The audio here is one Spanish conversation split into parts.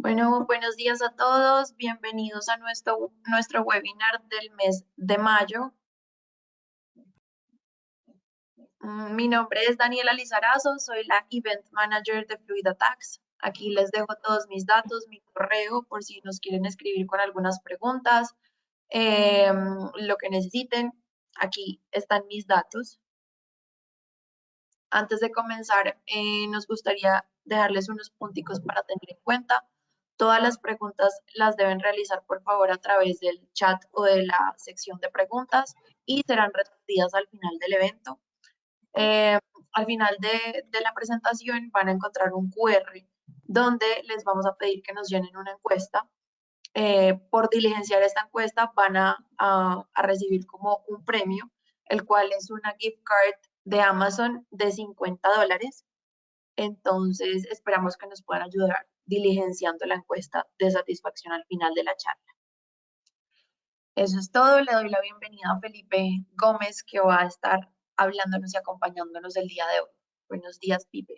Bueno, buenos días a todos. Bienvenidos a nuestro webinar del mes de mayo. Mi nombre es Daniela Lizarazo, soy la Event Manager de Fluid Attacks. Aquí les dejo todos mis datos, mi correo, por si nos quieren escribir con algunas preguntas, lo que necesiten. Aquí están mis datos. Antes de comenzar, nos gustaría dejarles unos punticos para tener en cuenta. Todas las preguntas las deben realizar, por favor, a través del chat o de la sección de preguntas y serán respondidas al final del evento. Eh, Al final de la presentación van a encontrar un QR donde les vamos a pedir que nos llenen una encuesta. Por diligenciar esta encuesta van a recibir como un premio, el cual es una gift card de Amazon de $50. Entonces, esperamos que nos puedan ayudar diligenciando la encuesta de satisfacción al final de la charla. Eso es todo. Le doy la bienvenida a Felipe Gómez, que va a estar hablándonos y acompañándonos el día de hoy. Buenos días, Pipe.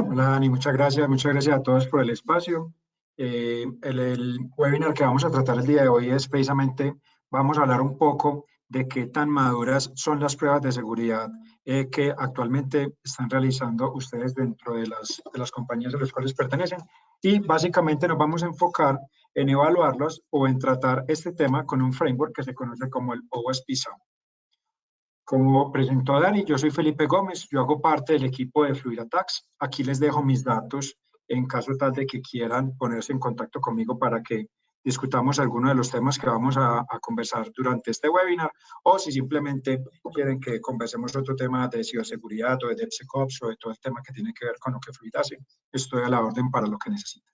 Hola, Dani, muchas gracias a todos por el espacio. El webinar que vamos a tratar el día de hoy es precisamente, vamos a hablar un poco de qué tan maduras son las pruebas de seguridad que actualmente están realizando ustedes dentro de las compañías a las cuales pertenecen, y básicamente nos vamos a enfocar en evaluarlos o en tratar este tema con un framework que se conoce como el OWASP-SAMP. Como presentó Dani, yo soy Felipe Gómez, yo hago parte del equipo de Fluid Attacks. Aquí les dejo mis datos en caso tal de que quieran ponerse en contacto conmigo para que discutamos algunos de los temas que vamos a conversar durante este webinar, o si simplemente quieren que conversemos otro tema de ciberseguridad o de DevSecOps o de todo el tema que tiene que ver con lo que Fluid hace, estoy a la orden para lo que necesiten.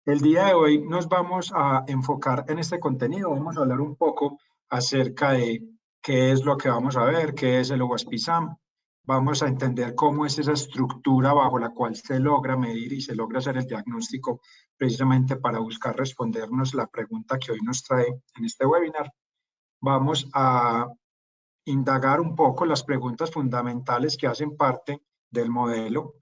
El día de hoy nos vamos a enfocar en este contenido, vamos a hablar un poco acerca de qué es lo que vamos a ver, qué es el OWASP-SAMP. Vamos a entender cómo es esa estructura bajo la cual se logra medir y se logra hacer el diagnóstico precisamente para buscar respondernos la pregunta que hoy nos trae en este webinar. Vamos a indagar un poco las preguntas fundamentales que hacen parte del modelo.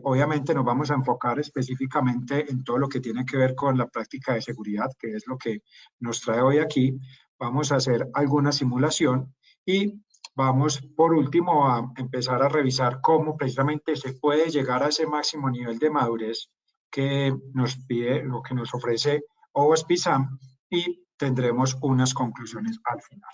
Obviamente nos vamos a enfocar específicamente en todo lo que tiene que ver con la práctica de seguridad, que es lo que nos trae hoy aquí. Vamos a hacer alguna simulación y vamos por último a empezar a revisar cómo precisamente se puede llegar a ese máximo nivel de madurez que nos pide, lo que nos ofrece OWASP-SAMP, y tendremos unas conclusiones al final.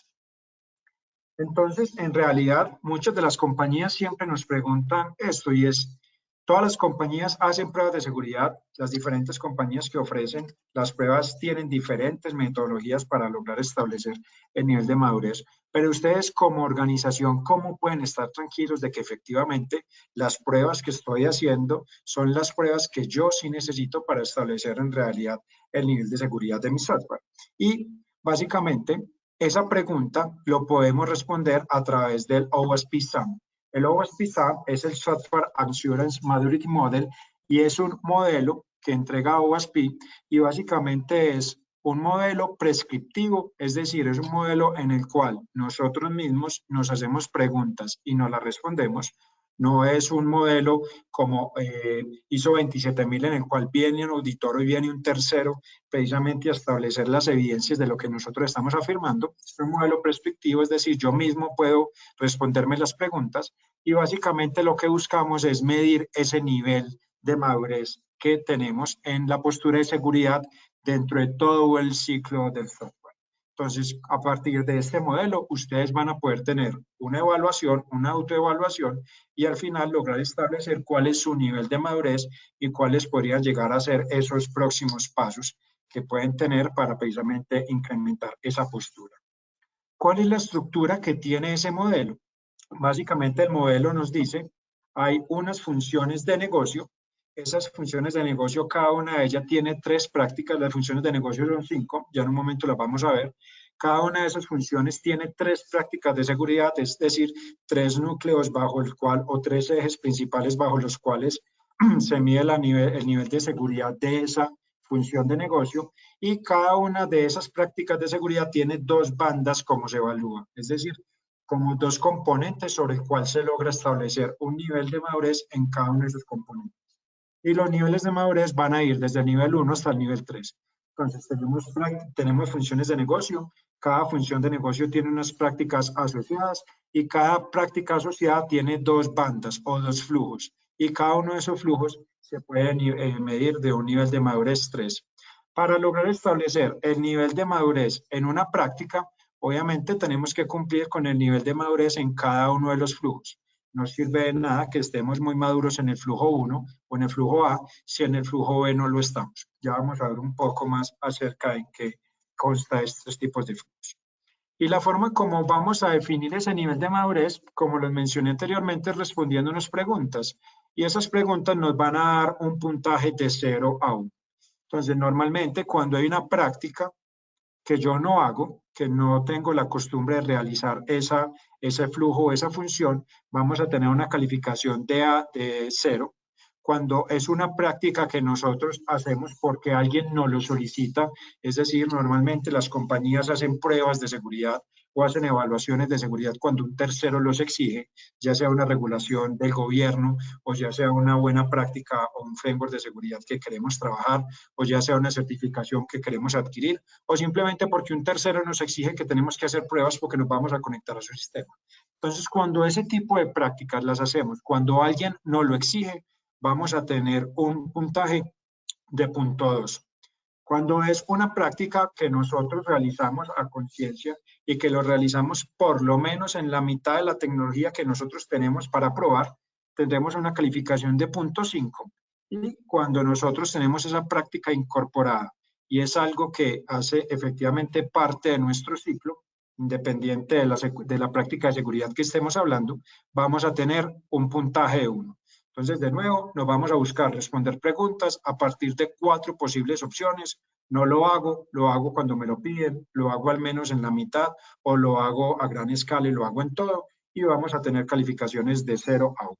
Entonces, en realidad, muchas de las compañías siempre nos preguntan esto, y es, todas las compañías hacen pruebas de seguridad, las diferentes compañías que ofrecen las pruebas tienen diferentes metodologías para lograr establecer el nivel de madurez, pero ustedes como organización, ¿cómo pueden estar tranquilos de que efectivamente las pruebas que estoy haciendo son las pruebas que yo sí necesito para establecer en realidad el nivel de seguridad de mi software? Y básicamente, esa pregunta lo podemos responder a través del OWASP-SAMP. El OWASP-SAMP es el Software Assurance Maturity Model y es un modelo que entrega OWASP, y básicamente es un modelo prescriptivo, es decir, es un modelo en el cual nosotros mismos nos hacemos preguntas y nos las respondemos. No es un modelo como ISO 27000 en el cual viene un auditor y viene un tercero precisamente a establecer las evidencias de lo que nosotros estamos afirmando. Es un modelo prescriptivo, es decir, yo mismo puedo responderme las preguntas, y básicamente lo que buscamos es medir ese nivel de madurez que tenemos en la postura de seguridad dentro de todo el ciclo del software. Entonces, a partir de este modelo, ustedes van a poder tener una evaluación, una autoevaluación, y al final lograr establecer cuál es su nivel de madurez y cuáles podrían llegar a ser esos próximos pasos que pueden tener para precisamente incrementar esa postura. ¿Cuál es la estructura que tiene ese modelo? Básicamente el modelo nos dice, hay unas funciones de negocio. Esas funciones de negocio, cada una de ellas tiene 3 prácticas. Las funciones de negocio son 5, ya en un momento las vamos a ver. Cada una de esas funciones tiene 3 prácticas de seguridad, es decir, 3 núcleos bajo el cual, o 3 ejes principales bajo los cuales se mide el nivel de seguridad de esa función de negocio, y cada una de esas prácticas de seguridad tiene 2 bandas como se evalúa, es decir, como 2 componentes sobre el cual se logra establecer un nivel de madurez en cada uno de esos componentes. y los niveles de madurez van a ir desde el nivel 1 hasta el nivel 3. Entonces, tenemos funciones de negocio, cada función de negocio tiene unas prácticas asociadas y cada práctica asociada tiene dos bandas o dos flujos, y cada uno de esos flujos se puede medir de un nivel de madurez 3. Para lograr establecer el nivel de madurez en una práctica, obviamente tenemos que cumplir con el nivel de madurez en cada uno de los flujos. No sirve de nada que estemos muy maduros en el flujo 1 o en el flujo A si en el flujo B no lo estamos. Ya vamos a ver un poco más acerca de qué consta estos tipos de flujos. Y la forma como vamos a definir ese nivel de madurez, como les mencioné anteriormente, es respondiendo unas preguntas. Y esas preguntas nos van a dar un puntaje de 0 a 1. Entonces, normalmente cuando hay una práctica que yo no hago, que no tengo la costumbre de realizar ese flujo o esa función, vamos a tener una calificación de 0. Cuando es una práctica que nosotros hacemos porque alguien nos lo solicita, es decir, normalmente las compañías hacen pruebas de seguridad o hacen evaluaciones de seguridad cuando un tercero los exige, ya sea una regulación del gobierno o ya sea una buena práctica o un framework de seguridad que queremos trabajar o ya sea una certificación que queremos adquirir o simplemente porque un tercero nos exige que tenemos que hacer pruebas porque nos vamos a conectar a su sistema. Entonces, cuando ese tipo de prácticas las hacemos, cuando alguien nos lo exige, vamos a tener un puntaje de 0.2. Cuando es una práctica que nosotros realizamos a conciencia y que lo realizamos por lo menos en la mitad de la tecnología que nosotros tenemos para probar, tendremos una calificación de 0.5. Y cuando nosotros tenemos esa práctica incorporada y es algo que hace efectivamente parte de nuestro ciclo, independiente de la práctica de seguridad que estemos hablando, vamos a tener un puntaje de 1. Entonces, de nuevo, nos vamos a buscar responder preguntas a partir de 4 posibles opciones. No lo hago cuando me lo piden, lo hago al menos en la mitad o lo hago a gran escala y lo hago en todo y vamos a tener calificaciones de 0 a 1.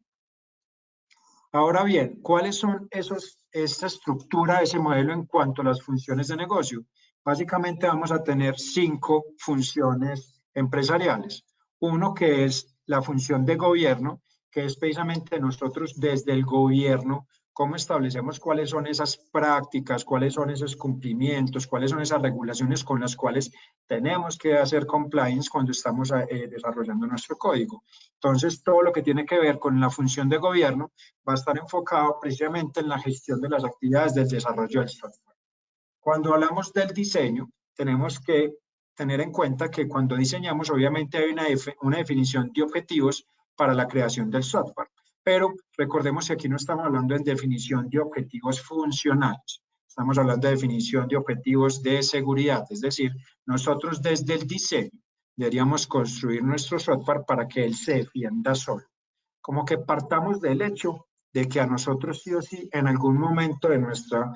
Ahora bien, ¿cuáles son esta estructura, ese modelo en cuanto a las funciones de negocio? Básicamente vamos a tener 5 funciones empresariales. Uno que es la función de gobierno, que es precisamente nosotros desde el gobierno, cómo establecemos cuáles son esas prácticas, cuáles son esos cumplimientos, cuáles son esas regulaciones con las cuales tenemos que hacer compliance cuando estamos desarrollando nuestro código. Entonces, todo lo que tiene que ver con la función de gobierno va a estar enfocado precisamente en la gestión de las actividades del desarrollo del software. Cuando hablamos del diseño, tenemos que tener en cuenta que cuando diseñamos, obviamente hay una definición de objetivos para la creación del software. Pero recordemos que aquí no estamos hablando en definición de objetivos funcionales. Estamos hablando de definición de objetivos de seguridad. Es decir, nosotros desde el diseño deberíamos construir nuestro software para que él se defienda solo. Como que partamos del hecho de que a nosotros sí o sí en algún momento de nuestra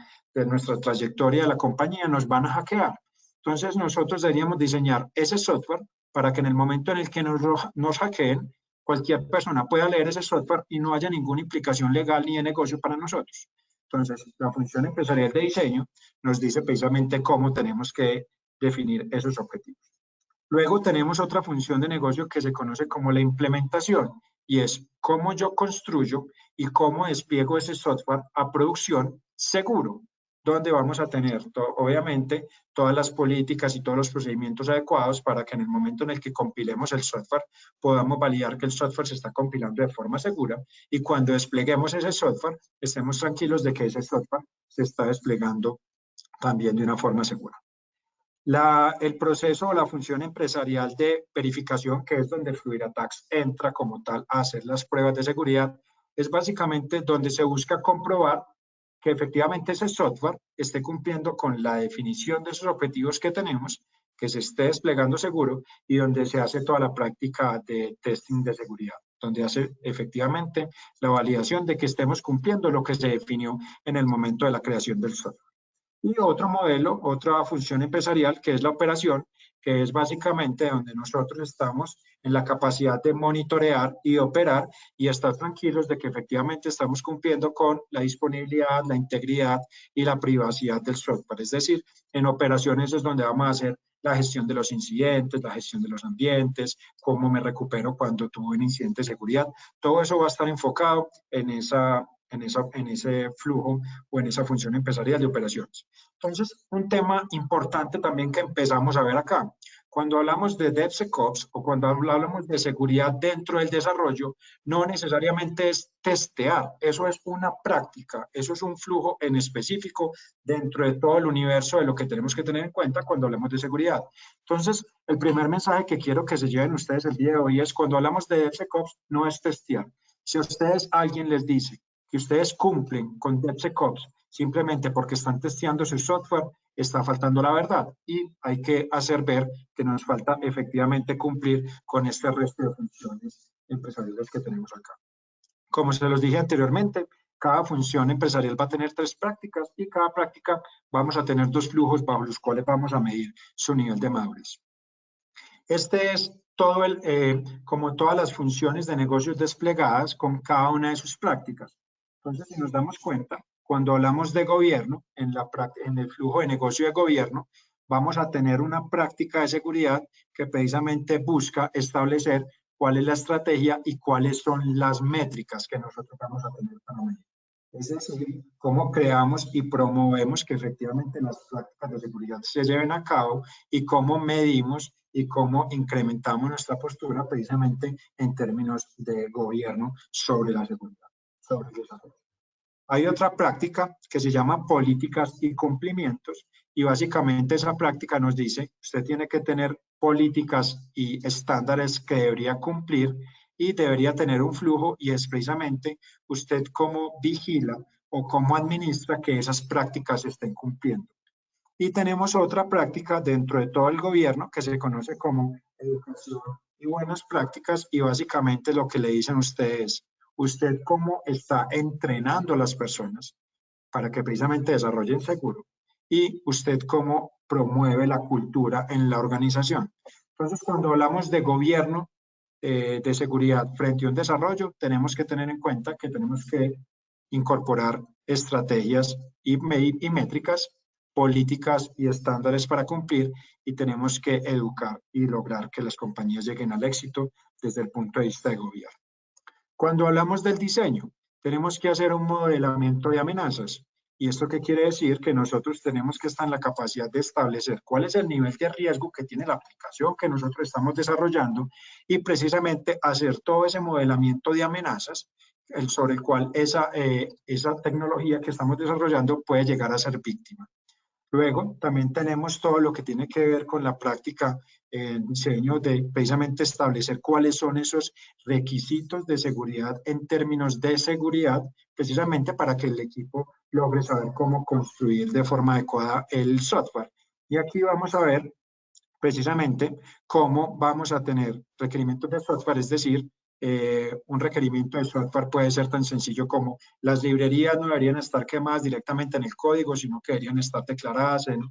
trayectoria de la compañía nos van a hackear. Entonces nosotros deberíamos diseñar ese software para que en el momento en el que nos hackeen, cualquier persona pueda leer ese software y no haya ninguna implicación legal ni de negocio para nosotros. Entonces, la función empresarial de diseño nos dice precisamente cómo tenemos que definir esos objetivos. Luego tenemos otra función de negocio que se conoce como la implementación y es cómo yo construyo y cómo despliego ese software a producción seguro, donde vamos a tener, obviamente, todas las políticas y todos los procedimientos adecuados para que en el momento en el que compilemos el software podamos validar que el software se está compilando de forma segura y cuando despleguemos ese software estemos tranquilos de que ese software se está desplegando también de una forma segura. El proceso o la función empresarial de verificación, que es donde FluidAttacks entra como tal a hacer las pruebas de seguridad, es básicamente donde se busca comprobar que efectivamente ese software esté cumpliendo con la definición de esos objetivos que tenemos, que se esté desplegando seguro y donde se hace toda la práctica de testing de seguridad, donde hace efectivamente la validación de que estemos cumpliendo lo que se definió en el momento de la creación del software. Y otro modelo, otra función empresarial, que es la operación, que es básicamente donde nosotros estamos en la capacidad de monitorear y operar y estar tranquilos de que efectivamente estamos cumpliendo con la disponibilidad, la integridad y la privacidad del software. Es decir, en operaciones es donde vamos a hacer la gestión de los incidentes, la gestión de los ambientes, cómo me recupero cuando tuve un incidente de seguridad. Todo eso va a estar enfocado en en ese flujo o en esa función empresarial de operaciones. Entonces, un tema importante también que empezamos a ver acá. Cuando hablamos de DevSecOps o cuando hablamos de seguridad dentro del desarrollo, no necesariamente es testear, eso es una práctica, eso es un flujo en específico dentro de todo el universo de lo que tenemos que tener en cuenta cuando hablamos de seguridad. Entonces, el primer mensaje que quiero que se lleven ustedes el día de hoy es cuando hablamos de DevSecOps, no es testear. Si a ustedes alguien les dice que ustedes cumplen con DevSecOps simplemente porque están testeando su software, está faltando la verdad y hay que hacer ver que nos falta efectivamente cumplir con este resto de funciones empresariales que tenemos acá. Como se los dije anteriormente, cada función empresarial va a tener 3 prácticas y cada práctica vamos a tener 2 flujos bajo los cuales vamos a medir su nivel de madurez. Este es todo como todas las funciones de negocios desplegadas con cada una de sus prácticas. Entonces, si nos damos cuenta, cuando hablamos de gobierno, en el flujo de negocio de gobierno, vamos a tener una práctica de seguridad que precisamente busca establecer cuál es la estrategia y cuáles son las métricas que nosotros vamos a tener para medir. Es decir, cómo creamos y promovemos que efectivamente las prácticas de seguridad se lleven a cabo y cómo medimos y cómo incrementamos nuestra postura precisamente en términos de gobierno sobre la seguridad, sobre el desarrollo. Hay otra práctica que se llama políticas y cumplimientos y básicamente esa práctica nos dice, usted tiene que tener políticas y estándares que debería cumplir y debería tener un flujo y es precisamente usted cómo vigila o cómo administra que esas prácticas se estén cumpliendo. Y tenemos otra práctica dentro de todo el gobierno que se conoce como educación y buenas prácticas y básicamente lo que le dicen ustedes, usted cómo está entrenando a las personas para que precisamente desarrollen seguro y usted cómo promueve la cultura en la organización. Entonces, cuando hablamos de gobierno de seguridad frente a un desarrollo, tenemos que tener en cuenta que tenemos que incorporar estrategias y métricas, políticas y estándares para cumplir y tenemos que educar y lograr que las compañías lleguen al éxito desde el punto de vista de gobierno. Cuando hablamos del diseño, tenemos que hacer un modelamiento de amenazas. ¿Y esto qué quiere decir? Que nosotros tenemos que estar en la capacidad de establecer cuál es el nivel de riesgo que tiene la aplicación que nosotros estamos desarrollando y precisamente hacer todo ese modelamiento de amenazas sobre el cual esa tecnología que estamos desarrollando puede llegar a ser víctima. Luego, también tenemos todo lo que tiene que ver con la práctica en diseño de precisamente establecer cuáles son esos requisitos de seguridad en términos de seguridad, precisamente para que el equipo logre saber cómo construir de forma adecuada el software. Y aquí vamos a ver precisamente cómo vamos a tener requerimientos de software, es decir, un requerimiento de software puede ser tan sencillo como las librerías no deberían estar quemadas directamente en el código, sino que deberían estar declaradas en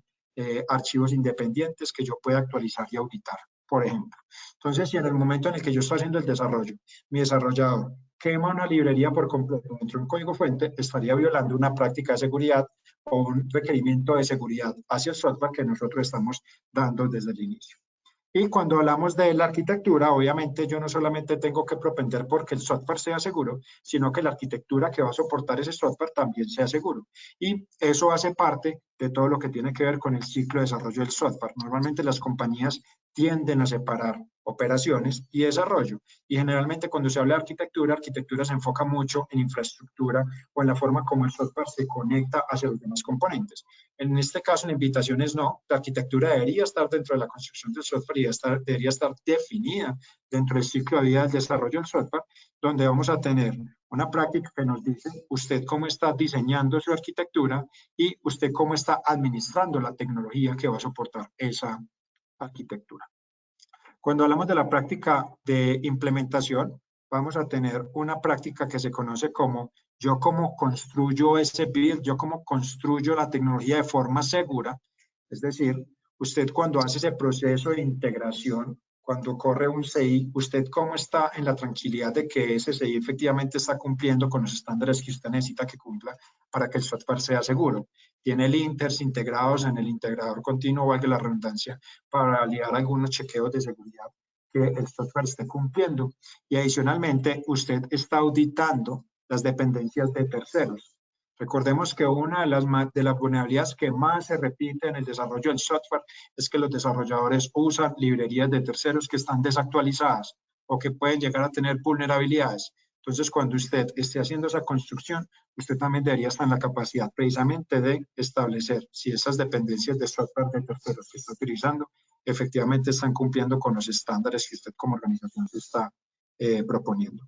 archivos independientes que yo pueda actualizar y auditar, por ejemplo. Entonces, si en el momento en el que yo estoy haciendo el desarrollo, mi desarrollador quema una librería por completo dentro de un código fuente, estaría violando una práctica de seguridad o un requerimiento de seguridad hacia el software que nosotros estamos dando desde el inicio. Y cuando hablamos de la arquitectura, obviamente yo no solamente tengo que propender porque el software sea seguro, sino que la arquitectura que va a soportar ese software también sea seguro. Y eso hace parte de todo lo que tiene que ver con el ciclo de desarrollo del software. Normalmente las compañías tienden a separar operaciones y desarrollo. Y generalmente cuando se habla de arquitectura, arquitectura se enfoca mucho en infraestructura o en la forma como el software se conecta hacia los demás componentes. En este caso, la invitación es no, la arquitectura debería estar dentro de la construcción del software y debería estar definida dentro del ciclo de vida del desarrollo del software, donde vamos a tener una práctica que nos dice usted cómo está diseñando su arquitectura y usted cómo está administrando la tecnología que va a soportar esa arquitectura. Cuando hablamos de la práctica de implementación, vamos a tener una práctica que se conoce como yo cómo construyo ese build, yo cómo construyo la tecnología de forma segura. Es decir, usted cuando hace ese proceso de integración, cuando corre un CI, usted cómo está en la tranquilidad de que ese CI efectivamente está cumpliendo con los estándares que usted necesita que cumpla para que el software sea seguro. Tiene linters integrados en el integrador continuo, valga la redundancia, para validar algunos chequeos de seguridad que el software esté cumpliendo. Y adicionalmente, usted está auditando las dependencias de terceros. Recordemos que una de las vulnerabilidades que más se repite en el desarrollo del software es que los desarrolladores usan librerías de terceros que están desactualizadas o que pueden llegar a tener vulnerabilidades. Entonces, cuando usted esté haciendo esa construcción, usted también debería estar en la capacidad precisamente de establecer si esas dependencias de software de terceros que está utilizando efectivamente están cumpliendo con los estándares que usted como organización se está proponiendo.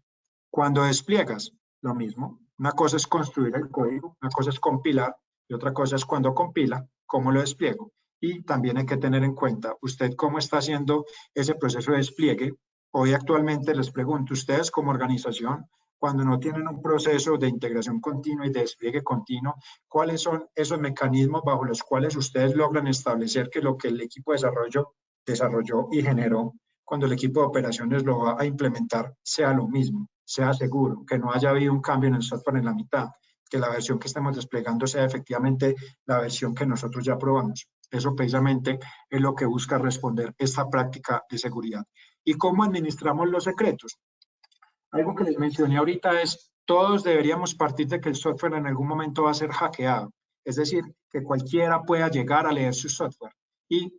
Cuando despliegas, lo mismo. Una cosa es construir el código, una cosa es compilar y otra cosa es cuando compila, cómo lo despliego. Y también hay que tener en cuenta usted cómo está haciendo ese proceso de despliegue. Hoy actualmente les pregunto, ustedes como organización, cuando no tienen un proceso de integración continua y de despliegue continuo, ¿cuáles son esos mecanismos bajo los cuales ustedes logran establecer que lo que el equipo de desarrollo desarrolló y generó, cuando el equipo de operaciones lo va a implementar, sea lo mismo, sea seguro, que no haya habido un cambio en el software en la mitad, que la versión que estemos desplegando sea efectivamente la versión que nosotros ya probamos? Eso precisamente es lo que busca responder esta práctica de seguridad. ¿Y cómo administramos los secretos? Algo que les mencioné ahorita es, todos deberíamos partir de que el software en algún momento va a ser hackeado. Es decir, que cualquiera pueda llegar a leer su software. Y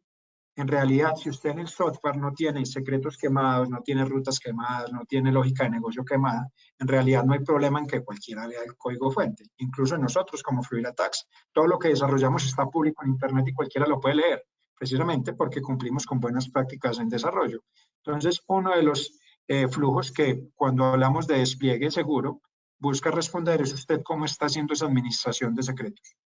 en realidad, si usted en el software no tiene secretos quemados, no tiene rutas quemadas, no tiene lógica de negocio quemada, en realidad no hay problema en que cualquiera lea el código fuente. Incluso nosotros como Fluid Attacks, todo lo que desarrollamos está público en Internet y cualquiera lo puede leer, precisamente porque cumplimos con buenas prácticas en desarrollo. Entonces, uno de los flujos que cuando hablamos de despliegue seguro, busca responder es usted cómo está haciendo esa administración de secretos.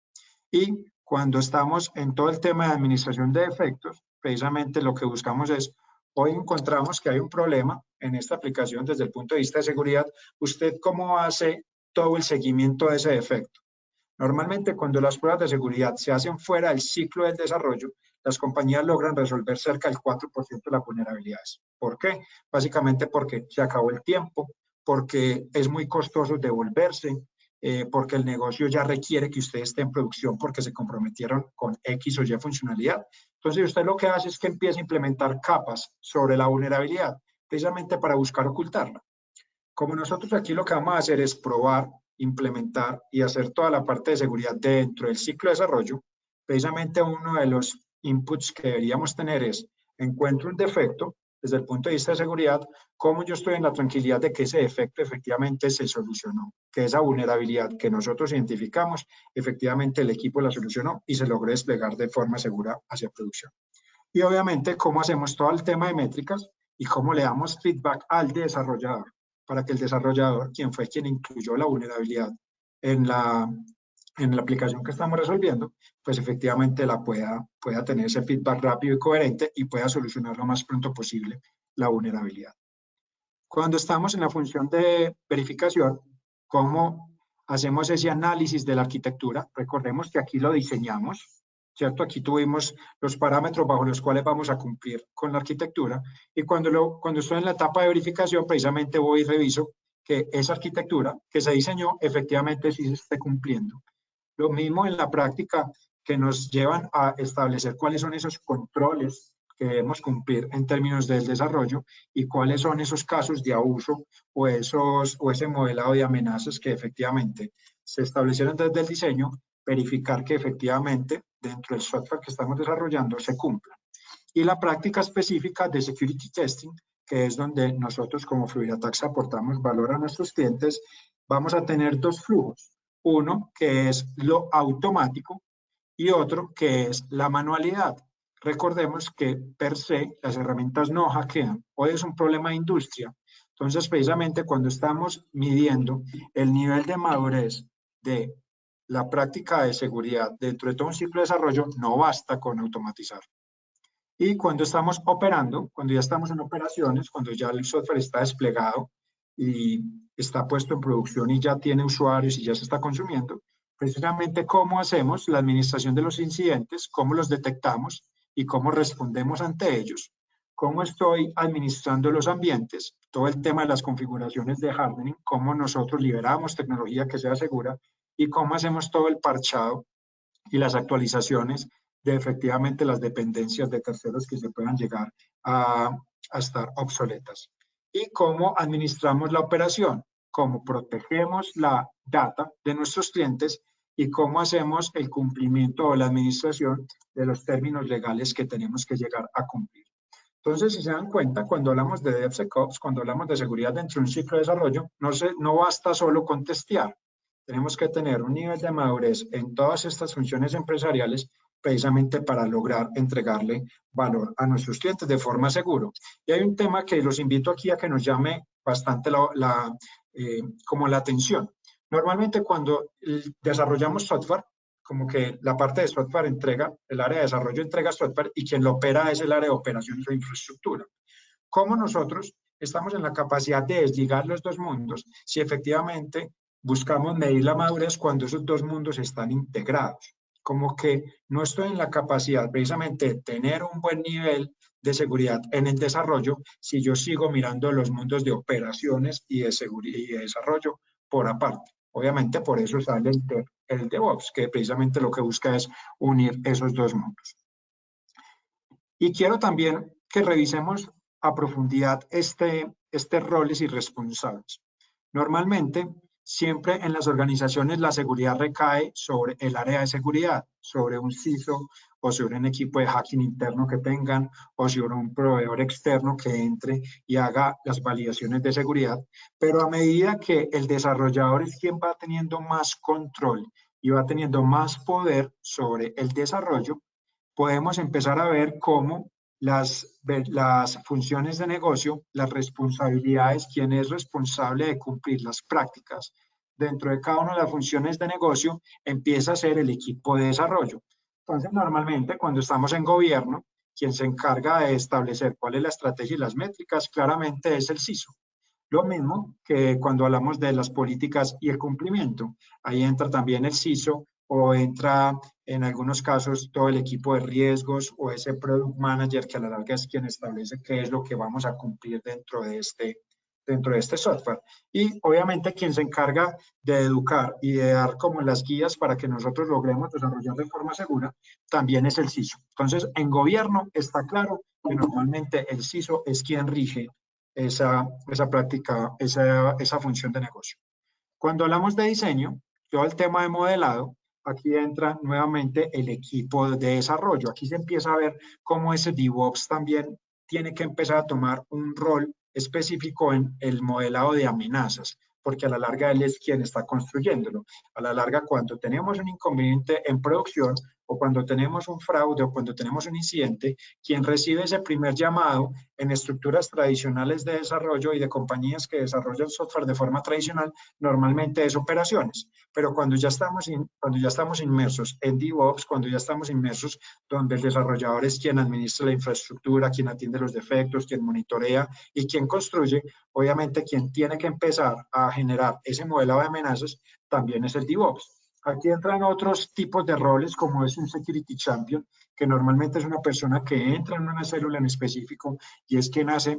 Y cuando estamos en todo el tema de administración de defectos, precisamente lo que buscamos es, hoy encontramos que hay un problema en esta aplicación desde el punto de vista de seguridad, ¿usted cómo hace todo el seguimiento de ese defecto? Normalmente cuando las pruebas de seguridad se hacen fuera del ciclo del desarrollo, las compañías logran resolver cerca del 4% de las vulnerabilidades. ¿Por qué? Básicamente porque se acabó el tiempo, porque es muy costoso devolverse, porque el negocio ya requiere que usted esté en producción porque se comprometieron con X o Y funcionalidad. Entonces usted lo que hace es que empieza a implementar capas sobre la vulnerabilidad, precisamente para buscar ocultarla. Como nosotros aquí lo que vamos a hacer es probar, implementar y hacer toda la parte de seguridad dentro del ciclo de desarrollo, precisamente uno de los inputs que deberíamos tener es, encuentro un defecto desde el punto de vista de seguridad, cómo yo estoy en la tranquilidad de que ese defecto efectivamente se solucionó, que esa vulnerabilidad que nosotros identificamos, efectivamente el equipo la solucionó y se logró desplegar de forma segura hacia producción. Y obviamente cómo hacemos todo el tema de métricas y cómo le damos feedback al desarrollador, para que el desarrollador, quien fue quien incluyó la vulnerabilidad en la aplicación que estamos resolviendo, pues efectivamente pueda tener ese feedback rápido y coherente y pueda solucionar lo más pronto posible la vulnerabilidad. Cuando estamos en la función de verificación, ¿cómo hacemos ese análisis de la arquitectura? Recordemos que aquí lo diseñamos, ¿cierto? Aquí tuvimos los parámetros bajo los cuales vamos a cumplir con la arquitectura y cuando estoy en la etapa de verificación, precisamente voy y reviso que esa arquitectura que se diseñó efectivamente sí se esté cumpliendo. Lo mismo en la práctica que nos llevan a establecer cuáles son esos controles que debemos cumplir en términos del desarrollo y cuáles son esos casos de abuso o ese modelado de amenazas que efectivamente se establecieron desde el diseño, verificar que efectivamente dentro del software que estamos desarrollando se cumpla. Y la práctica específica de security testing, que es donde nosotros como Fluid Attacks aportamos valor a nuestros clientes, vamos a tener dos flujos. Uno que es lo automático y otro que es la manualidad. Recordemos que per se las herramientas no hackean. Hoy es un problema de industria. Entonces, precisamente cuando estamos midiendo el nivel de madurez de la práctica de seguridad dentro de todo un ciclo de desarrollo, no basta con automatizar. Y cuando estamos operando, cuando ya estamos en operaciones, cuando ya el software está desplegado y está puesto en producción y ya tiene usuarios y ya se está consumiendo, precisamente cómo hacemos la administración de los incidentes, cómo los detectamos y cómo respondemos ante ellos, cómo estoy administrando los ambientes, todo el tema de las configuraciones de hardening, cómo nosotros liberamos tecnología que sea segura y cómo hacemos todo el parchado y las actualizaciones de efectivamente las dependencias de terceros que se puedan llegar a estar obsoletas. Y cómo administramos la operación. cómo protegemos la data de nuestros clientes y cómo hacemos el cumplimiento o la administración de los términos legales que tenemos que llegar a cumplir. Entonces, si se dan cuenta, cuando hablamos de DevSecOps, cuando hablamos de seguridad dentro de un ciclo de desarrollo, no basta solo con testear. Tenemos que tener un nivel de madurez en todas estas funciones empresariales precisamente para lograr entregarle valor a nuestros clientes de forma segura. Y hay un tema que los invito aquí a que nos llame bastante como la atención. Normalmente cuando desarrollamos software, como que la parte de software entrega, el área de desarrollo entrega software y quien lo opera es el área de operaciones de infraestructura. ¿Cómo nosotros estamos en la capacidad de desligar los dos mundos si efectivamente buscamos medir la madurez cuando esos dos mundos están integrados? Como que no estoy en la capacidad precisamente de tener un buen nivel de seguridad en el desarrollo si yo sigo mirando los mundos de operaciones y de seguridad y de desarrollo por aparte. Obviamente por eso sale el DevOps, que precisamente lo que busca es unir esos dos mundos. Y quiero también que revisemos a profundidad roles y responsables. Normalmente, siempre en las organizaciones la seguridad recae sobre el área de seguridad, sobre un CISO o sobre un equipo de hacking interno que tengan o sobre un proveedor externo que entre y haga las validaciones de seguridad. Pero a medida que el desarrollador es quien va teniendo más control y va teniendo más poder sobre el desarrollo, podemos empezar a ver cómo las funciones de negocio, las responsabilidades, quién es responsable de cumplir las prácticas dentro de cada una de las funciones de negocio, empieza a ser el equipo de desarrollo. Entonces, normalmente cuando estamos en gobierno, quien se encarga de establecer cuál es la estrategia y las métricas, claramente es el CISO. Lo mismo que cuando hablamos de las políticas y el cumplimiento. Ahí entra también el CISO o entra en algunos casos todo el equipo de riesgos o ese product manager que a la larga es quien establece qué es lo que vamos a cumplir dentro de este software. Y obviamente quien se encarga de educar y de dar como las guías para que nosotros logremos desarrollar de forma segura, también es el CISO. Entonces, en gobierno está claro que normalmente el CISO es quien rige esa práctica, esa función de negocio. Cuando hablamos de diseño, todo el tema de modelado, aquí entra nuevamente el equipo de desarrollo. Aquí se empieza a ver cómo ese DevOps también tiene que empezar a tomar un rol específico en el modelado de amenazas, porque a la larga él es quien está construyéndolo. A la larga, cuando tenemos un inconveniente en producción o cuando tenemos un fraude o cuando tenemos un incidente, quien recibe ese primer llamado en estructuras tradicionales de desarrollo y de compañías que desarrollan software de forma tradicional, normalmente es operaciones. Pero cuando ya estamos inmersos en DevOps, cuando ya estamos inmersos donde el desarrollador es quien administra la infraestructura, quien atiende los defectos, quien monitorea y quien construye, obviamente quien tiene que empezar a generar ese modelo de amenazas también es el DevOps. Aquí entran otros tipos de roles, como es un Security Champion, que normalmente es una persona que entra en una célula en específico y es quien hace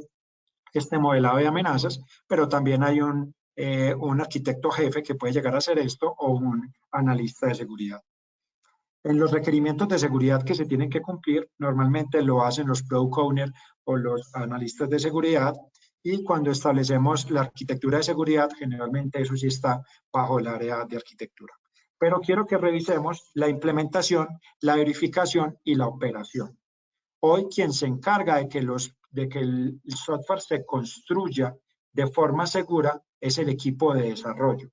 este modelado de amenazas, pero también hay un arquitecto jefe que puede llegar a hacer esto o un analista de seguridad. En los requerimientos de seguridad que se tienen que cumplir, normalmente lo hacen los Product Owner o los analistas de seguridad, y cuando establecemos la arquitectura de seguridad, generalmente eso sí está bajo el área de arquitectura. Pero quiero que revisemos la implementación, la verificación y la operación. Hoy quien se encarga de que el software se construya de forma segura es el equipo de desarrollo.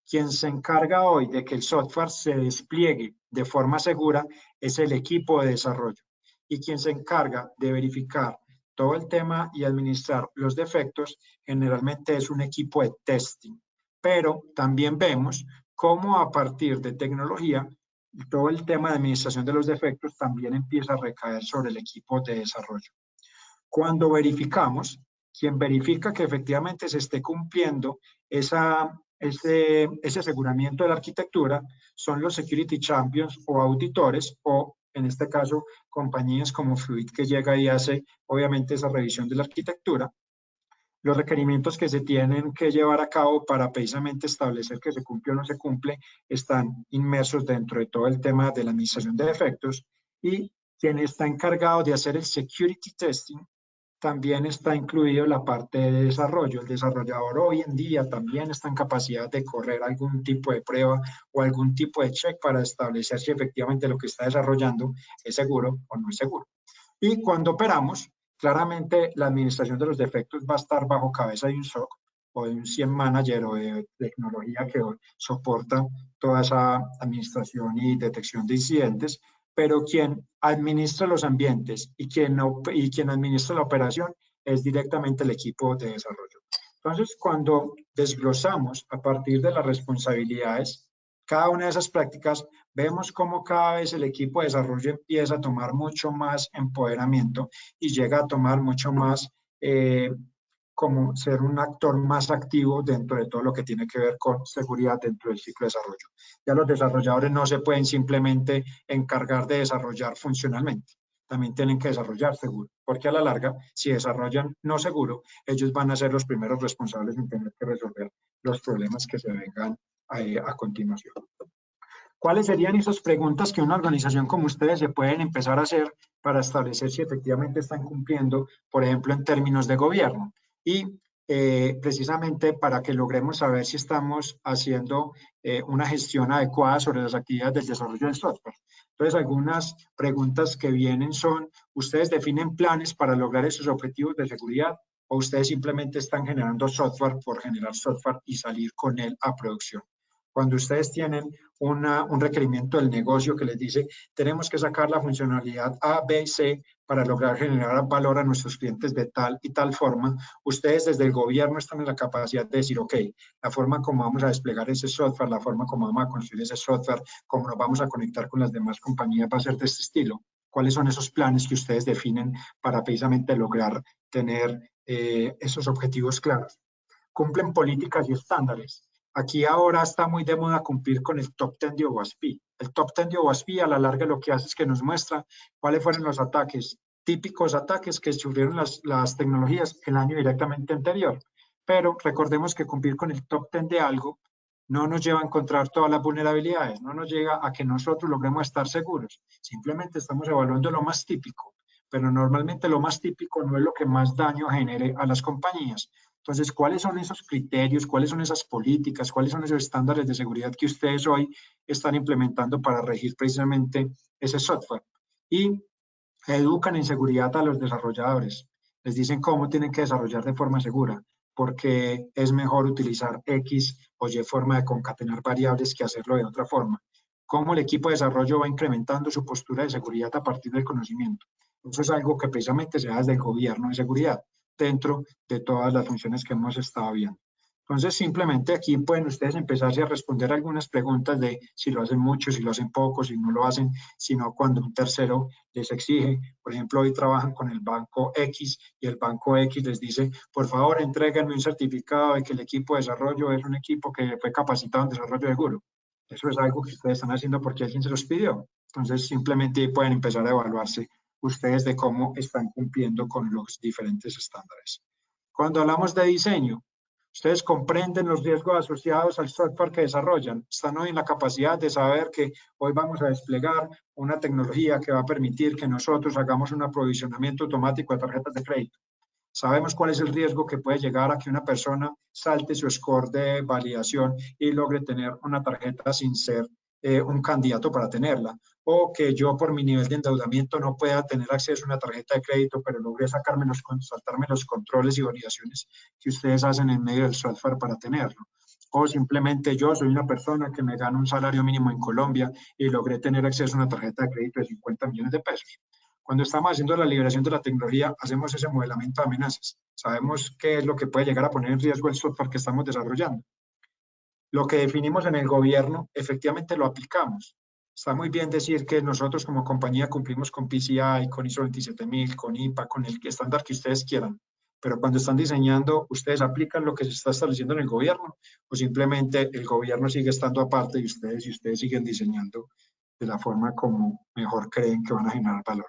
Quien se encarga hoy de que el software se despliegue de forma segura es el equipo de desarrollo. Y quien se encarga de verificar todo el tema y administrar los defectos generalmente es un equipo de testing. Pero también vemos cómo a partir de tecnología todo el tema de administración de los defectos también empieza a recaer sobre el equipo de desarrollo. Cuando verificamos, quien verifica que efectivamente se esté cumpliendo ese aseguramiento de la arquitectura son los Security Champions o auditores o, en este caso, compañías como Fluid que llega y hace, obviamente, esa revisión de la arquitectura. Los requerimientos que se tienen que llevar a cabo para precisamente establecer que se cumple o no se cumple están inmersos dentro de todo el tema de la administración de defectos, y quien está encargado de hacer el security testing también está incluido la parte de desarrollo. El desarrollador hoy en día también está en capacidad de correr algún tipo de prueba o algún tipo de check para establecer si efectivamente lo que está desarrollando es seguro o no es seguro. Y cuando operamos, claramente la administración de los defectos va a estar bajo cabeza de un SOC o de un CIEM manager o de tecnología que soporta toda esa administración y detección de incidentes, pero quien administra los ambientes y quien administra la operación es directamente el equipo de desarrollo. Entonces, cuando desglosamos a partir de las responsabilidades, cada una de esas prácticas, vemos cómo cada vez el equipo de desarrollo empieza a tomar mucho más empoderamiento y llega a tomar mucho más como ser un actor más activo dentro de todo lo que tiene que ver con seguridad dentro del ciclo de desarrollo. Ya los desarrolladores no se pueden simplemente encargar de desarrollar funcionalmente, también tienen que desarrollar seguro, porque a la larga, si desarrollan no seguro, ellos van a ser los primeros responsables en tener que resolver los problemas que se vengan a continuación. ¿Cuáles serían esas preguntas que una organización como ustedes se pueden empezar a hacer para establecer si efectivamente están cumpliendo, por ejemplo, en términos de gobierno? Y precisamente para que logremos saber si estamos haciendo una gestión adecuada sobre las actividades del desarrollo del software. Entonces, algunas preguntas que vienen son, ¿ustedes definen planes para lograr esos objetivos de seguridad o ustedes simplemente están generando software por generar software y salir con él a producción? Cuando ustedes tienen un requerimiento del negocio que les dice, tenemos que sacar la funcionalidad A, B y C para lograr generar valor a nuestros clientes de tal y tal forma, ustedes desde el gobierno están en la capacidad de decir, ok, la forma como vamos a desplegar ese software, la forma como vamos a construir ese software, cómo nos vamos a conectar con las demás compañías va a ser de este estilo. ¿Cuáles son esos planes que ustedes definen para precisamente lograr tener esos objetivos claros? Cumplen políticas y estándares. Aquí ahora está muy de moda cumplir con el top 10 de OWASP. El top 10 de OWASP a la larga lo que hace es que nos muestra cuáles fueron los ataques, típicos ataques que sufrieron las tecnologías el año directamente anterior. Pero recordemos que cumplir con el top 10 de algo no nos lleva a encontrar todas las vulnerabilidades, no nos llega a que nosotros logremos estar seguros. Simplemente estamos evaluando lo más típico, pero normalmente lo más típico no es lo que más daño genere a las compañías. Entonces, ¿cuáles son esos criterios? ¿Cuáles son esas políticas? ¿Cuáles son esos estándares de seguridad que ustedes hoy están implementando para regir precisamente ese software? Y educan en seguridad a los desarrolladores. Les dicen cómo tienen que desarrollar de forma segura, porque es mejor utilizar X o Y forma de concatenar variables que hacerlo de otra forma. Cómo el equipo de desarrollo va incrementando su postura de seguridad a partir del conocimiento. Eso es algo que precisamente se da desde el gobierno de seguridad, dentro de todas las funciones que hemos estado viendo. Entonces, simplemente aquí pueden ustedes empezarse a responder algunas preguntas de si lo hacen mucho, si lo hacen poco, si no lo hacen, sino cuando un tercero les exige. Por ejemplo, hoy trabajan con el banco X y el banco X les dice, por favor, entréguenme un certificado de que el equipo de desarrollo es un equipo que fue capacitado en desarrollo seguro. Eso es algo que ustedes están haciendo porque alguien se los pidió. Entonces, simplemente pueden empezar a evaluarse ustedes de cómo están cumpliendo con los diferentes estándares. Cuando hablamos de diseño, ustedes comprenden los riesgos asociados al software que desarrollan. Están hoy en la capacidad de saber que hoy vamos a desplegar una tecnología que va a permitir que nosotros hagamos un aprovisionamiento automático de tarjetas de crédito. Sabemos cuál es el riesgo que puede llegar a que una persona salte su score de validación y logre tener una tarjeta sin ser un candidato para tenerla. O que yo por mi nivel de endeudamiento no pueda tener acceso a una tarjeta de crédito, pero logré saltarme los controles y validaciones que ustedes hacen en medio del software para tenerlo. O simplemente yo soy una persona que me gana un salario mínimo en Colombia y logré tener acceso a una tarjeta de crédito de 50 millones de pesos. Cuando estamos haciendo la liberación de la tecnología, hacemos ese modelamiento de amenazas. Sabemos qué es lo que puede llegar a poner en riesgo el software que estamos desarrollando. Lo que definimos en el gobierno, efectivamente lo aplicamos. Está muy bien decir que nosotros como compañía cumplimos con PCI, con ISO 27000, con IPA, con el estándar que ustedes quieran. Pero cuando están diseñando, ¿ustedes aplican lo que se está estableciendo en el gobierno? ¿O simplemente el gobierno sigue estando aparte y ustedes siguen diseñando de la forma como mejor creen que van a generar valor?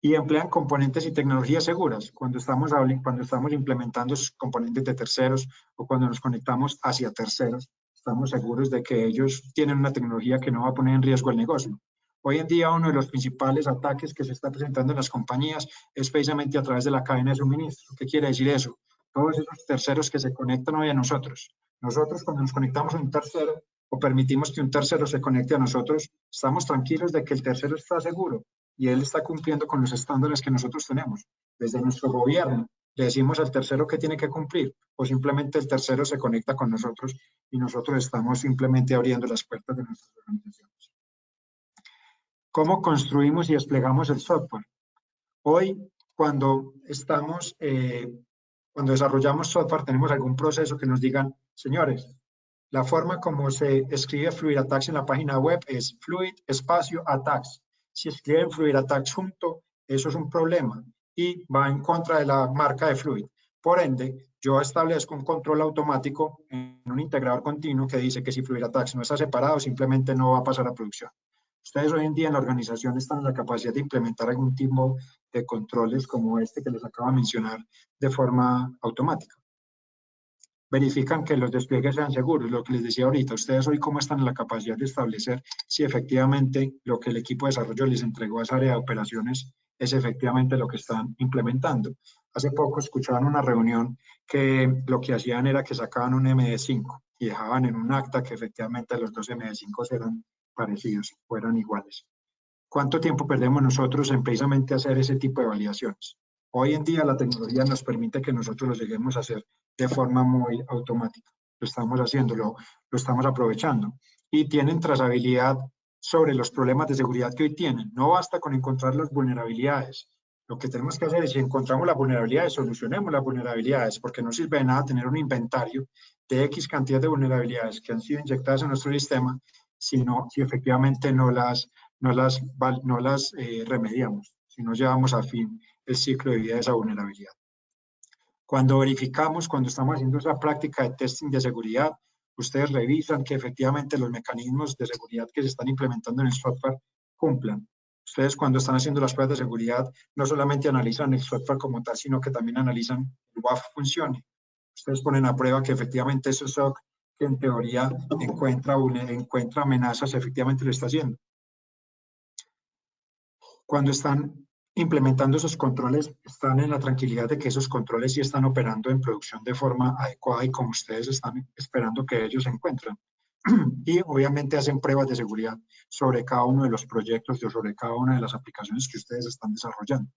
Y emplean componentes y tecnologías seguras cuando estamos implementando componentes de terceros o cuando nos conectamos hacia terceros, estamos seguros de que ellos tienen una tecnología que no va a poner en riesgo el negocio. Hoy en día uno de los principales ataques que se está presentando en las compañías es precisamente a través de la cadena de suministro. ¿Qué quiere decir eso? Todos esos terceros que se conectan hoy a nosotros. Nosotros cuando nos conectamos a un tercero o permitimos que un tercero se conecte a nosotros, estamos tranquilos de que el tercero está seguro y él está cumpliendo con los estándares que nosotros tenemos. Desde nuestro gobierno le decimos al tercero que tiene que cumplir o simplemente el tercero se conecta con nosotros y nosotros estamos simplemente abriendo las puertas de nuestras organizaciones. ¿Cómo construimos y desplegamos el software? Hoy, cuando desarrollamos software, tenemos algún proceso que nos digan, señores, la forma como se escribe Fluid Attacks en la página web es Fluid espacio Attacks. Si escriben Fluid Attacks junto, eso es un problema y va en contra de la marca de Fluid. Por ende, yo establezco un control automático en un integrador continuo que dice que si Fluid Attacks no está separado, simplemente no va a pasar a producción. Ustedes hoy en día en la organización están en la capacidad de implementar algún tipo de controles como este que les acabo de mencionar de forma automática. Verifican que los despliegues sean seguros, lo que les decía ahorita, ustedes hoy cómo están en la capacidad de establecer si efectivamente lo que el equipo de desarrollo les entregó a esa área de operaciones es efectivamente lo que están implementando. Hace poco escuchaba en una reunión que lo que hacían era que sacaban un MD5 y dejaban en un acta que efectivamente los dos MD5 eran parecidos o eran iguales. ¿Cuánto tiempo perdemos nosotros en precisamente hacer ese tipo de validaciones? Hoy en día la tecnología nos permite que nosotros lo lleguemos a hacer de forma muy automática. Lo estamos haciendo, lo estamos aprovechando. Y tienen trazabilidad sobre los problemas de seguridad que hoy tienen. No basta con encontrar las vulnerabilidades. Lo que tenemos que hacer es, si encontramos las vulnerabilidades, solucionemos las vulnerabilidades, porque no sirve de nada tener un inventario de X cantidad de vulnerabilidades que han sido inyectadas en nuestro sistema, si efectivamente no las remediamos, si no llevamos a fin el ciclo de vida de esa vulnerabilidad. Cuando verificamos, cuando estamos haciendo esa práctica de testing de seguridad, ustedes revisan que efectivamente los mecanismos de seguridad que se están implementando en el software cumplan. Ustedes cuando están haciendo las pruebas de seguridad, no solamente analizan el software como tal, sino que también analizan el WAF funcione. Ustedes ponen a prueba que efectivamente ese SOC que en teoría encuentra amenazas, efectivamente lo está haciendo. Cuando están implementando esos controles, están en la tranquilidad de que esos controles sí están operando en producción de forma adecuada y como ustedes están esperando que ellos se encuentren. Y obviamente hacen pruebas de seguridad sobre cada uno de los proyectos o sobre cada una de las aplicaciones que ustedes están desarrollando.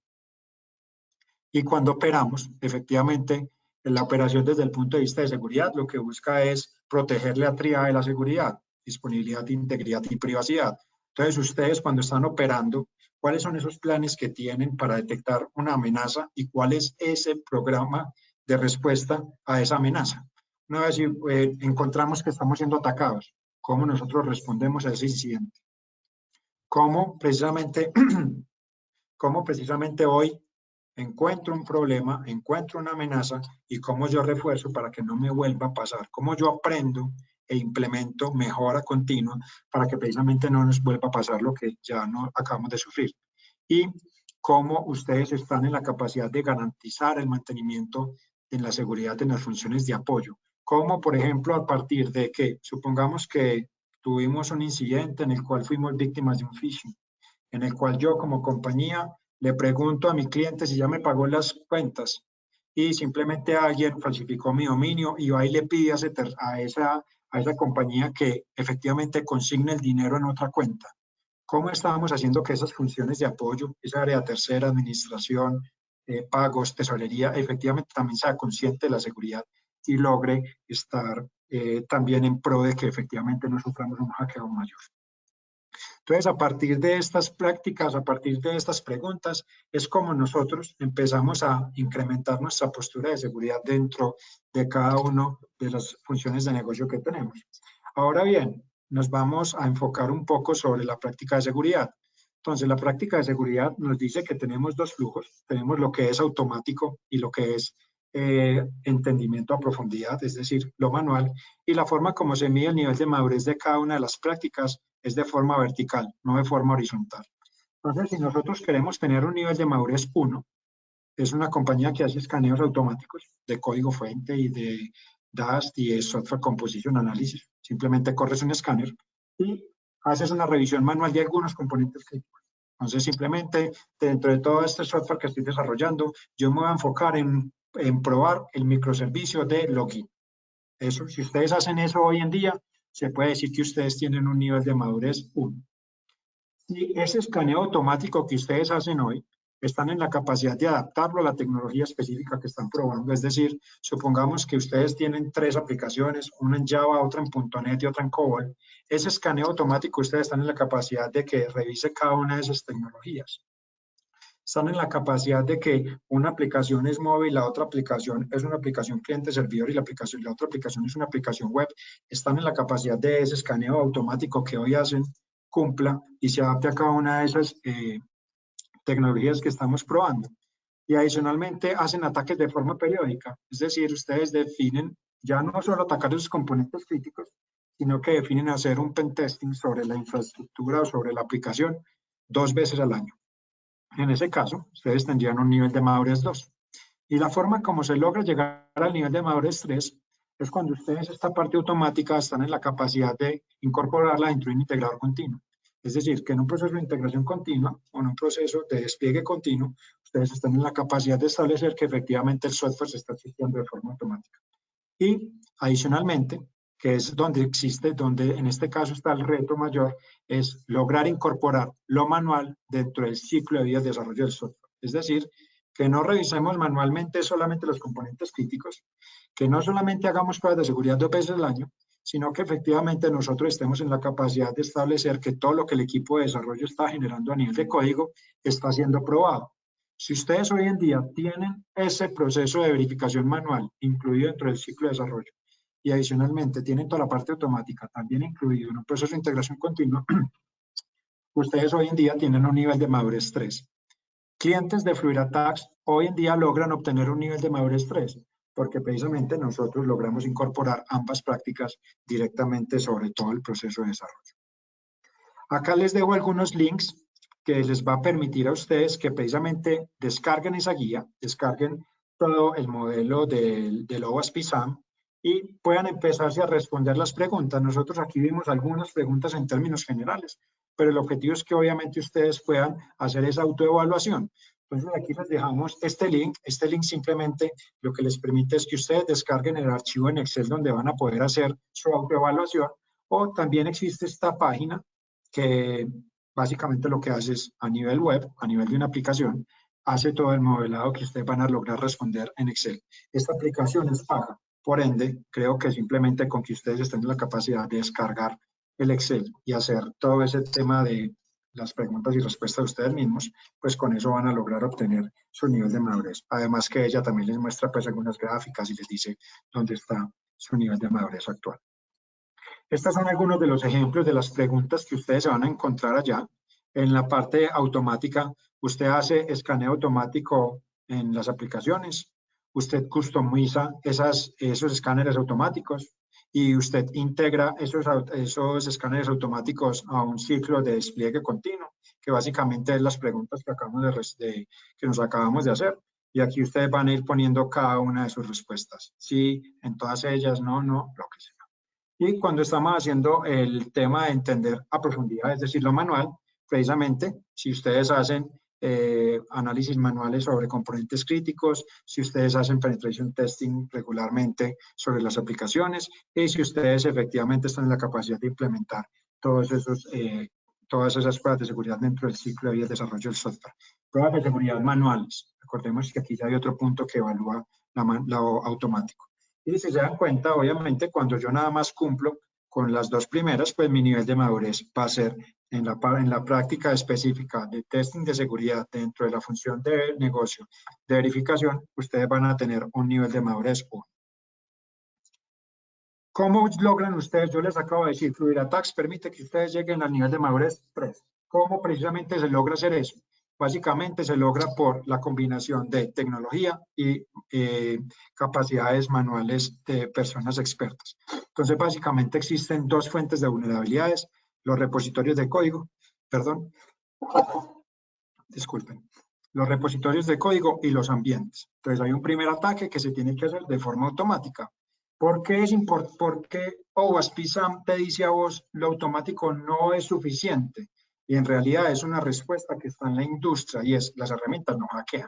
Y cuando operamos, efectivamente, la operación desde el punto de vista de seguridad lo que busca es proteger la tríada de la seguridad, disponibilidad, integridad y privacidad. Entonces, ustedes cuando están operando, ¿cuáles son esos planes que tienen para detectar una amenaza y cuál es ese programa de respuesta a esa amenaza? Una vez encontramos que estamos siendo atacados, ¿cómo nosotros respondemos a ese incidente? ¿Cómo precisamente hoy encuentro un problema, encuentro una amenaza y cómo yo refuerzo para que no me vuelva a pasar? ¿Cómo yo aprendo e implemento mejora continua para que precisamente no nos vuelva a pasar lo que ya no acabamos de sufrir? Y cómo ustedes están en la capacidad de garantizar el mantenimiento en la seguridad de las funciones de apoyo. Como, por ejemplo, a partir de que, supongamos que tuvimos un incidente en el cual fuimos víctimas de un phishing, en el cual yo como compañía le pregunto a mi cliente si ya me pagó las cuentas y simplemente alguien falsificó mi dominio y va y le pide a esa compañía que efectivamente consigne el dinero en otra cuenta. ¿Cómo estábamos haciendo que esas funciones de apoyo, esa área tercera, administración, pagos, tesorería, efectivamente también sea consciente de la seguridad y logre estar también en pro de que efectivamente no suframos un hackeo mayor? Entonces, a partir de estas prácticas, a partir de estas preguntas, es como nosotros empezamos a incrementar nuestra postura de seguridad dentro de cada una de las funciones de negocio que tenemos. Ahora bien, nos vamos a enfocar un poco sobre la práctica de seguridad. Entonces, la práctica de seguridad nos dice que tenemos dos flujos. Tenemos lo que es automático y lo que es entendimiento a profundidad, es decir, lo manual, y la forma como se mide el nivel de madurez de cada una de las prácticas es de forma vertical, no de forma horizontal. Entonces, si nosotros queremos tener un nivel de madurez 1, es una compañía que hace escaneos automáticos de código fuente y de DAST y de Software Composition Analysis. Simplemente corres un escáner y haces una revisión manual de algunos componentes críticos. Entonces, simplemente, dentro de todo este software que estoy desarrollando, yo me voy a enfocar en probar el microservicio de login. Eso, si ustedes hacen eso hoy en día, se puede decir que ustedes tienen un nivel de madurez 1. Si ese escaneo automático que ustedes hacen hoy, están en la capacidad de adaptarlo a la tecnología específica que están probando. Es decir, supongamos que ustedes tienen 3 aplicaciones, una en Java, otra en .NET y otra en COBOL. Ese escaneo automático, ustedes están en la capacidad de que revise cada una de esas tecnologías. Están en la capacidad de que una aplicación es móvil, la otra aplicación es una aplicación cliente-servidor y la otra aplicación es una aplicación web. Están en la capacidad de ese escaneo automático que hoy hacen cumpla y se adapte a cada una de esas tecnologías que estamos probando. Y adicionalmente hacen ataques de forma periódica, es decir, ustedes definen ya no solo atacar esos componentes críticos, sino que definen hacer un pentesting sobre la infraestructura o sobre la aplicación 2 veces al año. En ese caso, ustedes tendrían un nivel de madurez 2. Y la forma como se logra llegar al nivel de madurez 3 es cuando ustedes esta parte automática están en la capacidad de incorporarla dentro de un integrador continuo. Es decir, que en un proceso de integración continua o en un proceso de despliegue continuo, ustedes están en la capacidad de establecer que efectivamente el software se está asistiendo de forma automática. Y adicionalmente, que es donde existe, donde en este caso está el reto mayor, es lograr incorporar lo manual dentro del ciclo de vida de desarrollo del software. Es decir, que no revisemos manualmente solamente los componentes críticos, que no solamente hagamos pruebas de seguridad 2 veces al año, sino que efectivamente nosotros estemos en la capacidad de establecer que todo lo que el equipo de desarrollo está generando a nivel de código está siendo probado. Si ustedes hoy en día tienen ese proceso de verificación manual incluido dentro del ciclo de desarrollo y adicionalmente tienen toda la parte automática también incluido en un proceso de integración continua, ustedes hoy en día tienen un nivel de madurez 3. Clientes de FluidAttacks hoy en día logran obtener un nivel de madurez 3 porque precisamente nosotros logramos incorporar ambas prácticas directamente sobre todo el proceso de desarrollo. Acá les dejo algunos links que les va a permitir a ustedes que precisamente descarguen esa guía, descarguen todo el modelo del OWASP SAM y puedan empezarse a responder las preguntas. Nosotros aquí vimos algunas preguntas en términos generales, pero el objetivo es que obviamente ustedes puedan hacer esa autoevaluación. Entonces aquí les dejamos este link simplemente lo que les permite es que ustedes descarguen el archivo en Excel donde van a poder hacer su autoevaluación o también existe esta página que básicamente lo que hace es a nivel web, a nivel de una aplicación, hace todo el modelado que ustedes van a lograr responder en Excel. Esta aplicación es paga, por ende, creo que simplemente con que ustedes estén en la capacidad de descargar el Excel y hacer todo ese tema de las preguntas y respuestas de ustedes mismos, pues con eso van a lograr obtener su nivel de madurez. Además que ella también les muestra pues algunas gráficas y les dice dónde está su nivel de madurez actual. Estos son algunos de los ejemplos de las preguntas que ustedes se van a encontrar allá. En la parte automática, usted hace escaneo automático en las aplicaciones, usted customiza esos escáneres automáticos y usted integra esos escáneres automáticos a un ciclo de despliegue continuo, que básicamente es las preguntas que nos acabamos de hacer. Y aquí ustedes van a ir poniendo cada una de sus respuestas. Sí, en todas ellas, no, lo que sea. Y cuando estamos haciendo el tema de entender a profundidad, es decir, lo manual, precisamente, si ustedes hacen análisis manuales sobre componentes críticos, si ustedes hacen penetration testing regularmente sobre las aplicaciones y si ustedes efectivamente están en la capacidad de implementar todas esas pruebas de seguridad dentro del ciclo de vida de desarrollo del software. Pruebas de seguridad manuales. Recordemos que aquí ya hay otro punto que evalúa lo automático. Y si se dan cuenta, obviamente, cuando yo nada más cumplo con las 2 primeras, pues mi nivel de madurez va a ser en la práctica específica de testing de seguridad dentro de la función de negocio de verificación, ustedes van a tener un nivel de madurez 1. ¿Cómo logran ustedes? Yo les acabo de decir, FluidAttacks permite que ustedes lleguen al nivel de madurez 3. ¿Cómo precisamente se logra hacer eso? Básicamente se logra por la combinación de tecnología y capacidades manuales de personas expertas. Entonces, básicamente existen 2 fuentes de vulnerabilidades, los repositorios de código, disculpen, los repositorios de código y los ambientes. Entonces, hay un primer ataque que se tiene que hacer de forma automática. ¿Por qué OWASP-SAMP te dice a vos lo automático no es suficiente? Y en realidad es una respuesta que está en la industria y es las herramientas no hackean.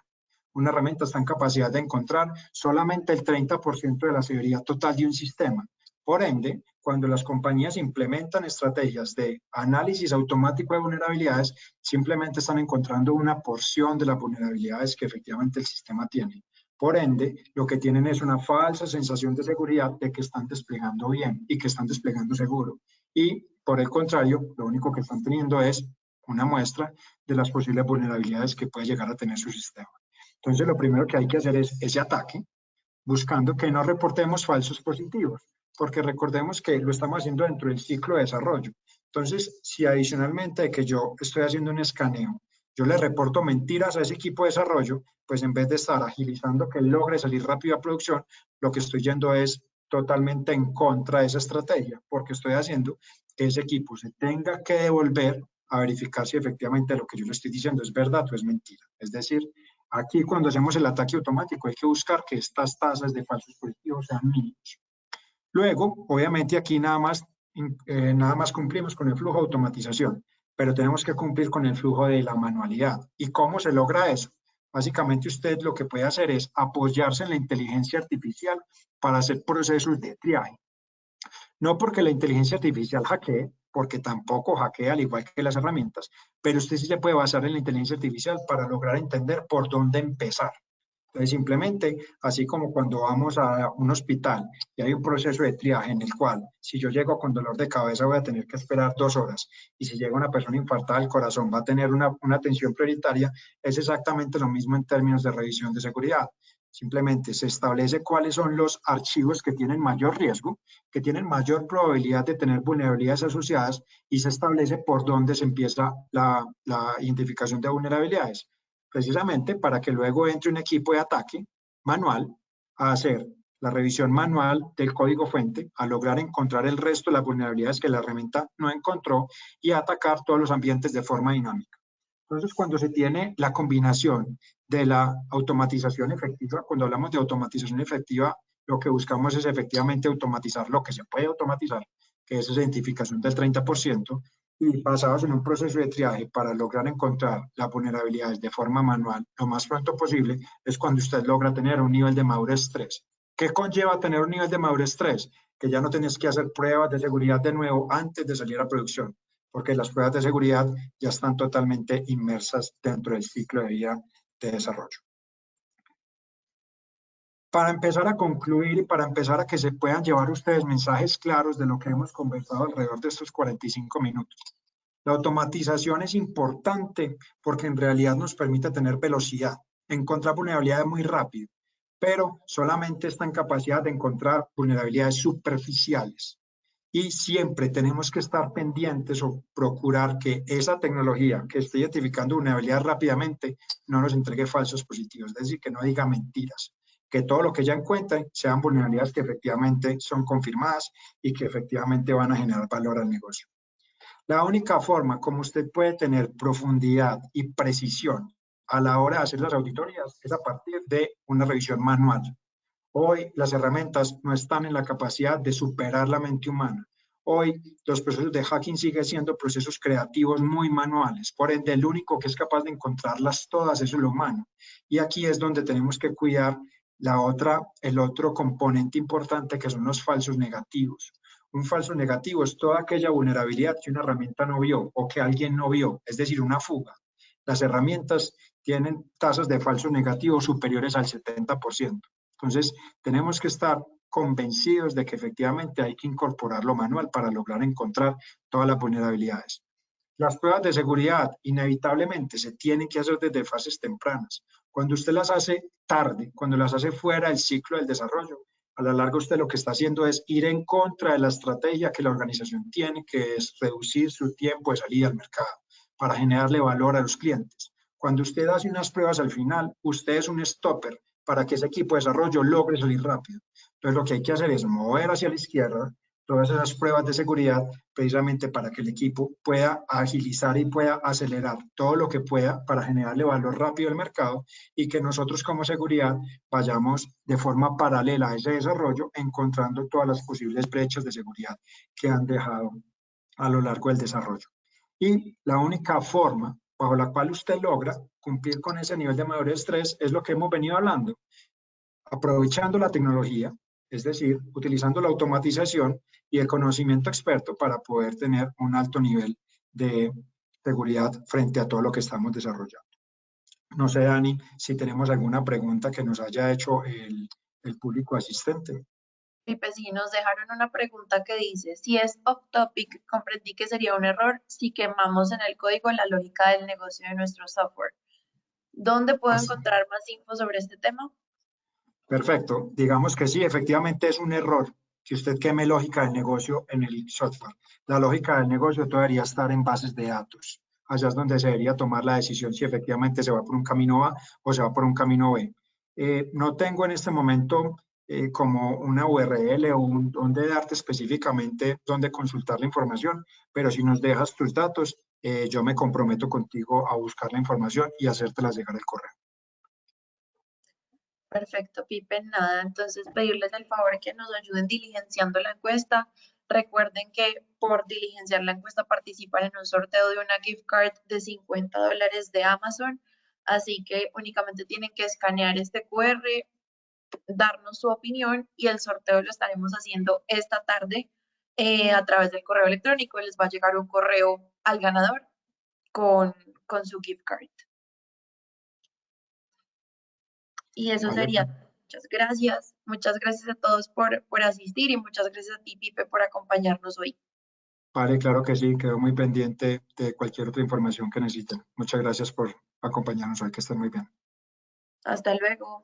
Una herramienta está en capacidad de encontrar solamente el 30% de la severidad total de un sistema. Por ende, cuando las compañías implementan estrategias de análisis automático de vulnerabilidades, simplemente están encontrando una porción de las vulnerabilidades que efectivamente el sistema tiene. Por ende, lo que tienen es una falsa sensación de seguridad de que están desplegando bien y que están desplegando seguro. Y por el contrario, lo único que están teniendo es una muestra de las posibles vulnerabilidades que puede llegar a tener su sistema. Entonces, lo primero que hay que hacer es ese ataque, buscando que no reportemos falsos positivos, porque recordemos que lo estamos haciendo dentro del ciclo de desarrollo. Entonces, si adicionalmente de que yo estoy haciendo un escaneo, yo le reporto mentiras a ese equipo de desarrollo, pues en vez de estar agilizando que logre salir rápido a producción, lo que estoy yendo es totalmente en contra de esa estrategia, porque estoy haciendo que ese equipo se tenga que devolver a verificar si efectivamente lo que yo le estoy diciendo es verdad o es mentira. Es decir, aquí cuando hacemos el ataque automático hay que buscar que estas tasas de falsos positivos sean mínimas. Luego, obviamente aquí nada más cumplimos con el flujo de automatización, pero tenemos que cumplir con el flujo de la manualidad. ¿Y cómo se logra eso? Básicamente usted lo que puede hacer es apoyarse en la inteligencia artificial para hacer procesos de triaje. No porque la inteligencia artificial hackee, porque tampoco hackea al igual que las herramientas, pero usted sí se puede basar en la inteligencia artificial para lograr entender por dónde empezar. Entonces, simplemente, así como cuando vamos a un hospital y hay un proceso de triaje en el cual, si yo llego con dolor de cabeza, voy a tener que esperar 2 horas, y si llega una persona infartada del corazón, va a tener una atención prioritaria, es exactamente lo mismo en términos de revisión de seguridad. Simplemente se establece cuáles son los archivos que tienen mayor riesgo, que tienen mayor probabilidad de tener vulnerabilidades asociadas, y se establece por dónde se empieza la identificación de vulnerabilidades, precisamente para que luego entre un equipo de ataque manual a hacer la revisión manual del código fuente, a lograr encontrar el resto de las vulnerabilidades que la herramienta no encontró y a atacar todos los ambientes de forma dinámica. Entonces, cuando se tiene la combinación de la automatización efectiva, cuando hablamos de automatización efectiva, lo que buscamos es efectivamente automatizar lo que se puede automatizar, que es esa identificación del 30%, y basados en un proceso de triaje para lograr encontrar las vulnerabilidades de forma manual lo más pronto posible, es cuando usted logra tener un nivel de madurez 3. ¿Qué conlleva tener un nivel de madurez 3? Que ya no tienes que hacer pruebas de seguridad de nuevo antes de salir a producción, porque las pruebas de seguridad ya están totalmente inmersas dentro del ciclo de vida de desarrollo. Para empezar a concluir y para empezar a que se puedan llevar ustedes mensajes claros de lo que hemos conversado alrededor de estos 45 minutos. La automatización es importante porque en realidad nos permite tener velocidad, encontrar vulnerabilidades muy rápido, pero solamente está en capacidad de encontrar vulnerabilidades superficiales. Y siempre tenemos que estar pendientes o procurar que esa tecnología que esté identificando vulnerabilidades rápidamente no nos entregue falsos positivos, es decir, que no diga mentiras, que todo lo que ella encuentre sean vulnerabilidades que efectivamente son confirmadas y que efectivamente van a generar valor al negocio. La única forma como usted puede tener profundidad y precisión a la hora de hacer las auditorías es a partir de una revisión manual. Hoy las herramientas no están en la capacidad de superar la mente humana. Hoy los procesos de hacking siguen siendo procesos creativos muy manuales. Por ende, el único que es capaz de encontrarlas todas es el humano. Y aquí es donde tenemos que cuidar el otro componente importante, que son los falsos negativos. Un falso negativo es toda aquella vulnerabilidad que una herramienta no vio o que alguien no vio, es decir, una fuga. Las herramientas tienen tasas de falsos negativos superiores al 70%. Entonces, tenemos que estar convencidos de que efectivamente hay que incorporarlo manual para lograr encontrar todas las vulnerabilidades. Las pruebas de seguridad inevitablemente se tienen que hacer desde fases tempranas. Cuando usted las hace tarde, cuando las hace fuera del ciclo del desarrollo, a la larga usted lo que está haciendo es ir en contra de la estrategia que la organización tiene, que es reducir su tiempo de salida al mercado para generarle valor a los clientes. Cuando usted hace unas pruebas al final, usted es un stopper para que ese equipo de desarrollo logre salir rápido. Entonces lo que hay que hacer es mover hacia la izquierda, todas esas pruebas de seguridad precisamente para que el equipo pueda agilizar y pueda acelerar todo lo que pueda para generarle valor rápido al mercado y que nosotros como seguridad vayamos de forma paralela a ese desarrollo encontrando todas las posibles brechas de seguridad que han dejado a lo largo del desarrollo. Y la única forma bajo la cual usted logra cumplir con ese nivel de mayor estrés es lo que hemos venido hablando, aprovechando la tecnología, es decir, utilizando la automatización y el conocimiento experto para poder tener un alto nivel de seguridad frente a todo lo que estamos desarrollando. No sé, Dani, si tenemos alguna pregunta que nos haya hecho el público asistente. Pipe, sí, nos dejaron una pregunta que dice, si es off topic, comprendí que sería un error si quemamos en el código la lógica del negocio de nuestro software. ¿Dónde puedo Así. encontrar más info sobre este tema? Perfecto. Digamos que sí, efectivamente es un error que usted queme lógica del negocio en el software. La lógica del negocio debería estar en bases de datos. Allá es donde se debería tomar la decisión si efectivamente se va por un camino A o se va por un camino B. No tengo en este momento como una URL o donde darte específicamente dónde consultar la información, pero si nos dejas tus datos, yo me comprometo contigo a buscar la información y hacértela llegar al correo. Perfecto, Pipe, nada, entonces pedirles el favor que nos ayuden diligenciando la encuesta. Recuerden que por diligenciar la encuesta participan en un sorteo de una gift card de $50 de Amazon, así que únicamente tienen que escanear este QR, darnos su opinión y el sorteo lo estaremos haciendo esta tarde a través del correo electrónico. Les va a llegar un correo al ganador con, con su gift card. Y eso ¿Vale? sería. Muchas gracias a todos por asistir y muchas gracias a ti, Pipe, por acompañarnos hoy. Vale, claro que sí, quedo muy pendiente de cualquier otra información que necesiten. Muchas gracias por acompañarnos hoy, que estén muy bien. Hasta luego.